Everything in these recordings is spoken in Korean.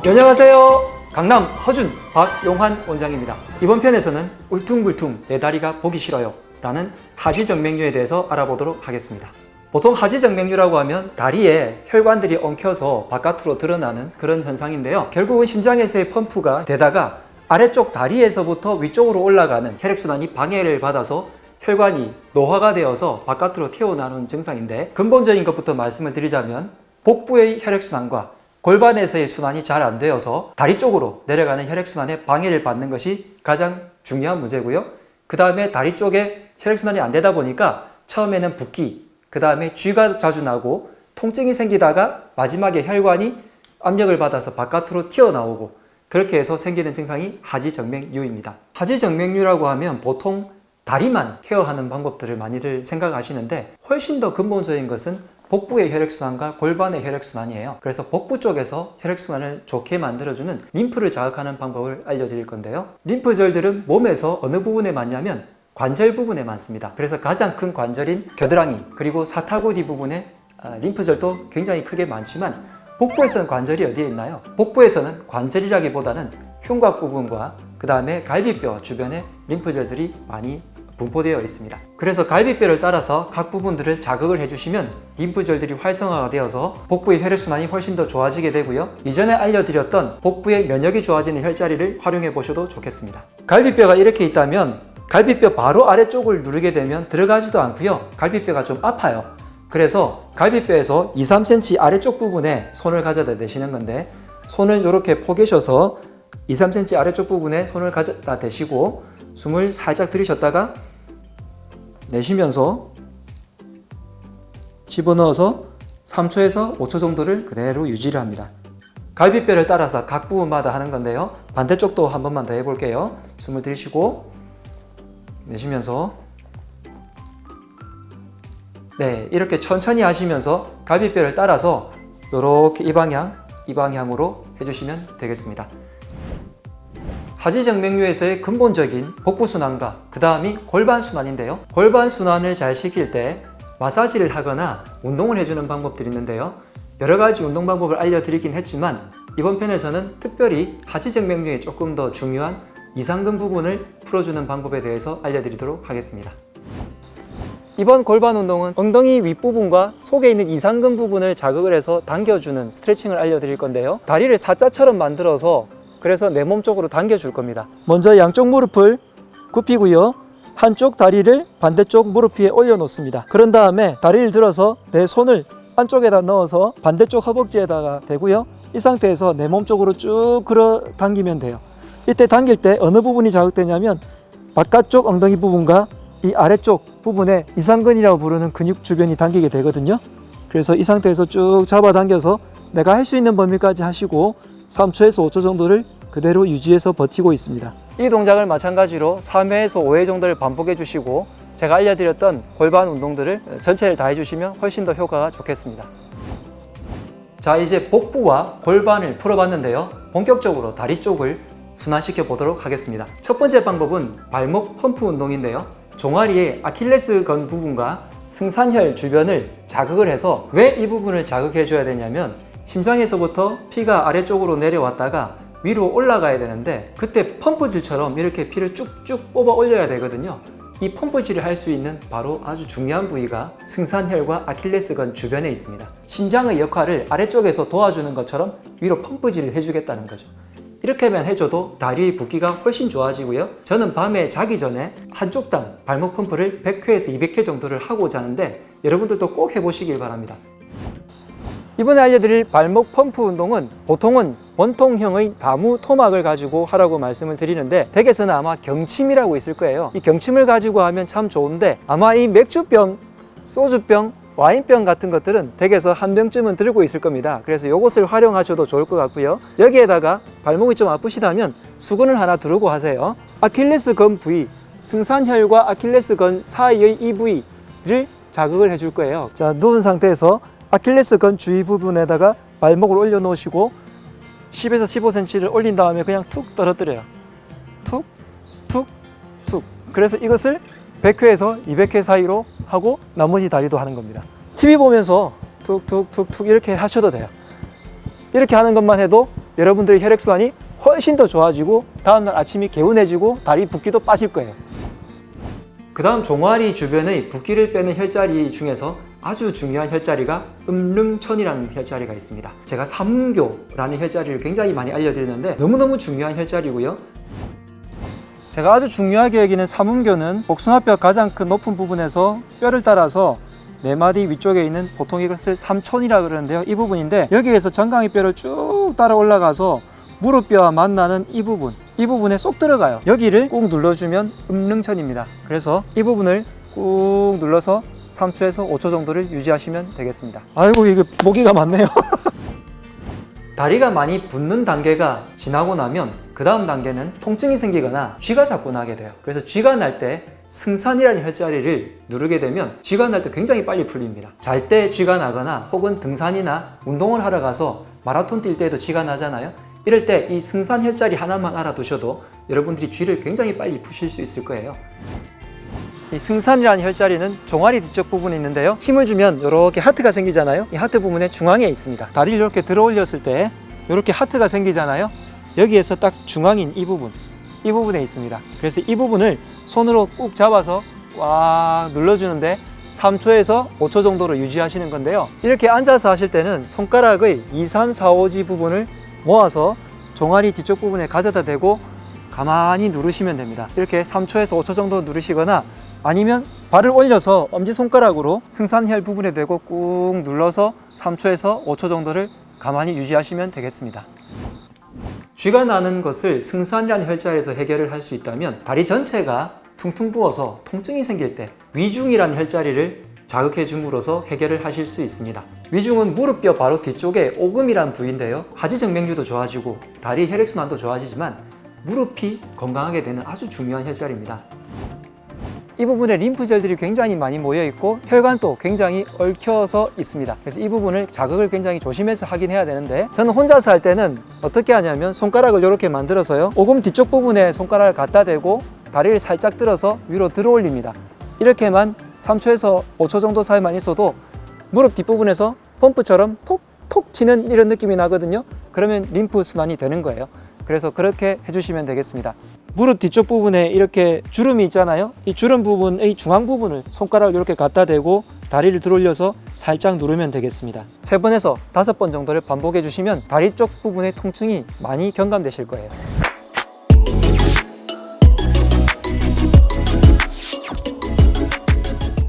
안녕하세요. 강남 허준 박용환 원장입니다. 이번 편에서는 울퉁불퉁 내 다리가 보기 싫어요 라는 하지정맥류에 대해서 알아보도록 하겠습니다. 보통 하지정맥류라고 하면 다리에 혈관들이 엉켜서 바깥으로 드러나는 그런 현상인데요. 결국은 심장에서의 펌프가 되다가 아래쪽 다리에서부터 위쪽으로 올라가는 혈액순환이 방해를 받아서 혈관이 노화가 되어서 바깥으로 튀어나오는 증상인데, 근본적인 것부터 말씀을 드리자면 복부의 혈액순환과 골반에서의 순환이 잘 안 되어서 다리 쪽으로 내려가는 혈액순환에 방해를 받는 것이 가장 중요한 문제고요. 그 다음에 다리 쪽에 혈액순환이 안 되다 보니까 처음에는 붓기, 그 다음에 쥐가 자주 나고 통증이 생기다가 마지막에 혈관이 압력을 받아서 바깥으로 튀어나오고, 그렇게 해서 생기는 증상이 하지정맥류입니다. 하지정맥류라고 하면 보통 다리만 케어하는 방법들을 많이들 생각하시는데, 훨씬 더 근본적인 것은 복부의 혈액순환과 골반의 혈액순환이에요. 그래서 복부 쪽에서 혈액순환을 좋게 만들어주는 림프를 자극하는 방법을 알려드릴 건데요. 림프절들은 몸에서 어느 부분에 많냐면 관절 부분에 많습니다. 그래서 가장 큰 관절인 겨드랑이 그리고 사타구니 부분에 림프절도 굉장히 크게 많지만, 복부에서는 관절이 어디에 있나요? 복부에서는 관절이라기보다는 흉곽 부분과 그 다음에 갈비뼈 주변에 림프절들이 많이 분포되어 있습니다. 그래서 갈비뼈를 따라서 각 부분들을 자극을 해주시면 림프절들이 활성화가 되어서 복부의 혈액순환이 훨씬 더 좋아지게 되고요. 이전에 알려드렸던 복부의 면역이 좋아지는 혈자리를 활용해 보셔도 좋겠습니다. 갈비뼈가 이렇게 있다면 갈비뼈 바로 아래쪽을 누르게 되면 들어가지도 않고요. 갈비뼈가 좀 아파요. 그래서 갈비뼈에서 2-3cm 아래쪽 부분에 손을 가져다 대시는 건데, 손을 이렇게 포개셔서 2-3cm 아래쪽 부분에 손을 가져다 대시고 숨을 살짝 들이셨다가 내쉬면서 집어넣어서 3초에서 5초 정도를 그대로 유지를 합니다. 갈비뼈를 따라서 각 부분마다 하는 건데요. 반대쪽도 한 번만 더 해볼게요. 숨을 들이쉬고 내쉬면서, 네, 이렇게 천천히 하시면서 갈비뼈를 따라서 이렇게 이 방향으로 해주시면 되겠습니다. 하지정맥류에서의 근본적인 복부순환과 그 다음이 골반순환인데요. 골반순환을 잘 시킬 때 마사지를 하거나 운동을 해주는 방법들이 있는데요. 여러가지 운동 방법을 알려드리긴 했지만, 이번 편에서는 특별히 하지정맥류에 조금 더 중요한 이상근 부분을 풀어주는 방법에 대해서 알려드리도록 하겠습니다. 이번 골반 운동은 엉덩이 윗부분과 속에 있는 이상근 부분을 자극을 해서 당겨주는 스트레칭을 알려드릴 건데요. 다리를 사자처럼 만들어서 그래서 내 몸 쪽으로 당겨줄 겁니다. 먼저 양쪽 무릎을 굽히고요. 한쪽 다리를 반대쪽 무릎 위에 올려놓습니다. 그런 다음에 다리를 들어서 내 손을 안쪽에다 넣어서 반대쪽 허벅지에다가 대고요. 이 상태에서 내 몸 쪽으로 쭉 끌어 당기면 돼요. 이때 당길 때 어느 부분이 자극되냐면 바깥쪽 엉덩이 부분과 이 아래쪽 부분에 이상근이라고 부르는 근육 주변이 당기게 되거든요. 그래서 이 상태에서 쭉 잡아당겨서 내가 할 수 있는 범위까지 하시고 3초에서 5초 정도를 그대로 유지해서 버티고 있습니다. 이 동작을 마찬가지로 3회에서 5회 정도를 반복해 주시고, 제가 알려드렸던 골반 운동들을 전체를 다 해주시면 훨씬 더 효과가 좋겠습니다. 자, 이제 복부와 골반을 풀어봤는데요. 본격적으로 다리 쪽을 순환시켜 보도록 하겠습니다. 첫 번째 방법은 발목 펌프 운동인데요. 종아리의 아킬레스건 부분과 승산혈 주변을 자극을 해서, 왜 이 부분을 자극해 줘야 되냐면 심장에서부터 피가 아래쪽으로 내려왔다가 위로 올라가야 되는데, 그때 펌프질처럼 이렇게 피를 쭉쭉 뽑아 올려야 되거든요. 이 펌프질을 할 수 있는 바로 아주 중요한 부위가 승산혈과 아킬레스건 주변에 있습니다. 심장의 역할을 아래쪽에서 도와주는 것처럼 위로 펌프질을 해주겠다는 거죠. 이렇게만 해줘도 다리의 붓기가 훨씬 좋아지고요. 저는 밤에 자기 전에 한쪽당 발목 펌프를 100회에서 200회 정도를 하고 자는데, 여러분들도 꼭 해보시길 바랍니다. 이번에 알려드릴 발목 펌프 운동은 보통은 원통형의 나무 토막을 가지고 하라고 말씀을 드리는데, 댁에서는 아마 경침이라고 있을 거예요. 이 경침을 가지고 하면 참 좋은데, 아마 이 맥주병, 소주병, 와인병 같은 것들은 댁에서 한 병쯤은 들고 있을 겁니다. 그래서 이것을 활용하셔도 좋을 것 같고요. 여기에다가 발목이 좀 아프시다면 수건을 하나 두르고 하세요. 아킬레스건 부위, 승산혈과 아킬레스건 사이의 이 부위를 자극을 해줄 거예요. 자, 누운 상태에서 아킬레스건 주위 부분에다가 발목을 올려 놓으시고 10에서 15cm를 올린 다음에 그냥 툭 떨어뜨려요. 툭, 툭, 툭. 그래서 이것을 100회에서 200회 사이로 하고 나머지 다리도 하는 겁니다. TV 보면서 툭툭툭툭 이렇게 하셔도 돼요. 이렇게 하는 것만 해도 여러분들의 혈액순환이 훨씬 더 좋아지고 다음날 아침이 개운해지고 다리 붓기도 빠질 거예요. 그 다음 종아리 주변의 붓기를 빼는 혈자리 중에서 아주 중요한 혈자리가 음릉천이라는 혈자리가 있습니다. 제가 삼음교라는 혈자리를 굉장히 많이 알려드리는데 너무너무 중요한 혈자리고요. 제가 아주 중요하게 여기는 삼음교는 복숭아뼈 가장 큰 높은 부분에서 뼈를 따라서 네 마디 위쪽에 있는 보통 이것을 삼촌이라 그러는데요. 이 부분인데 여기에서 정강이 뼈를 쭉 따라 올라가서 무릎뼈와 만나는 이 부분에 쏙 들어가요. 여기를 꾹 눌러주면 음릉천입니다. 그래서 이 부분을 꾹 눌러서 3초에서 5초 정도를 유지하시면 되겠습니다. 아이고 이거 모기가 많네요. 다리가 많이 붓는 단계가 지나고 나면 그 다음 단계는 통증이 생기거나 쥐가 자꾸 나게 돼요. 그래서 쥐가 날 때 승산이라는 혈자리를 누르게 되면 쥐가 날 때 굉장히 빨리 풀립니다. 잘 때 쥐가 나거나 혹은 등산이나 운동을 하러 가서 마라톤 뛸 때도 쥐가 나잖아요. 이럴 때 이 승산 혈자리 하나만 알아두셔도 여러분들이 쥐를 굉장히 빨리 푸실 수 있을 거예요. 이 승산이라는 혈자리는 종아리 뒤쪽 부분에 있는데요. 힘을 주면 이렇게 하트가 생기잖아요. 이 하트 부분의 중앙에 있습니다. 다리를 이렇게 들어 올렸을 때 이렇게 하트가 생기잖아요. 여기에서 딱 중앙인 이 부분에 있습니다. 그래서 이 부분을 손으로 꾹 잡아서 꽉 눌러주는데 3초에서 5초 정도로 유지하시는 건데요. 이렇게 앉아서 하실 때는 손가락의 2, 3, 4, 5지 부분을 모아서 종아리 뒤쪽 부분에 가져다 대고 가만히 누르시면 됩니다. 이렇게 3초에서 5초 정도 누르시거나 아니면 발을 올려서 엄지손가락으로 승산혈 부분에 대고 꾹 눌러서 3초에서 5초 정도를 가만히 유지하시면 되겠습니다. 쥐가 나는 것을 승산이라는 혈자리에서 해결을 할 수 있다면 다리 전체가 퉁퉁 부어서 통증이 생길 때 위중이라는 혈자리를 자극해 줌으로써 해결을 하실 수 있습니다. 위중은 무릎뼈 바로 뒤쪽에 오금이라는 부위인데요. 하지정맥류도 좋아지고 다리 혈액순환도 좋아지지만 무릎이 건강하게 되는 아주 중요한 혈자리입니다. 이 부분에 림프절들이 굉장히 많이 모여 있고 혈관도 굉장히 얽혀서 있습니다. 그래서 이 부분을 자극을 굉장히 조심해서 하긴 해야 되는데 저는 혼자서 할 때는 어떻게 하냐면 손가락을 이렇게 만들어서요. 오금 뒤쪽 부분에 손가락을 갖다 대고 다리를 살짝 들어서 위로 들어 올립니다. 이렇게만 3초에서 5초 정도 사이만 있어도 무릎 뒷부분에서 펌프처럼 톡톡 치는 이런 느낌이 나거든요. 그러면 림프 순환이 되는 거예요. 그래서 그렇게 해주시면 되겠습니다. 무릎 뒤쪽 부분에 이렇게 주름이 있잖아요. 이 주름 부분의 중앙 부분을 손가락을 이렇게 갖다 대고 다리를 들어올려서 살짝 누르면 되겠습니다. 3번에서 5번 정도를 반복해 주시면 다리 쪽 부분의 통증이 많이 경감되실 거예요.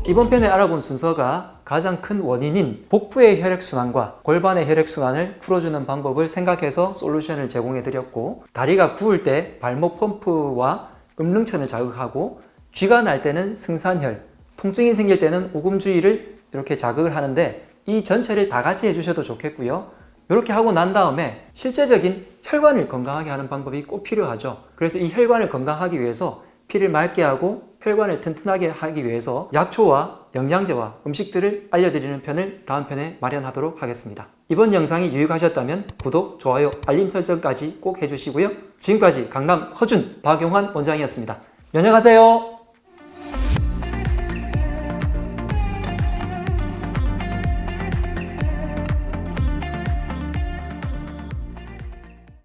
이번 편에 알아본 순서가 가장 큰 원인인 복부의 혈액순환과 골반의 혈액순환을 풀어주는 방법을 생각해서 솔루션을 제공해 드렸고, 다리가 부을 때 발목 펌프와 음릉천을 자극하고 쥐가 날 때는 승산혈, 통증이 생길 때는 오금 주위를 이렇게 자극을 하는데 이 전체를 다 같이 해주셔도 좋겠고요. 이렇게 하고 난 다음에 실제적인 혈관을 건강하게 하는 방법이 꼭 필요하죠. 그래서 이 혈관을 건강하기 위해서 피를 맑게 하고 혈관을 튼튼하게 하기 위해서 약초와 영양제와 음식들을 알려드리는 편을 다음 편에 마련하도록 하겠습니다. 이번 영상이 유익하셨다면 구독, 좋아요, 알림 설정까지 꼭 해주시고요. 지금까지 강남 허준 박용환 원장이었습니다. 면역하세요.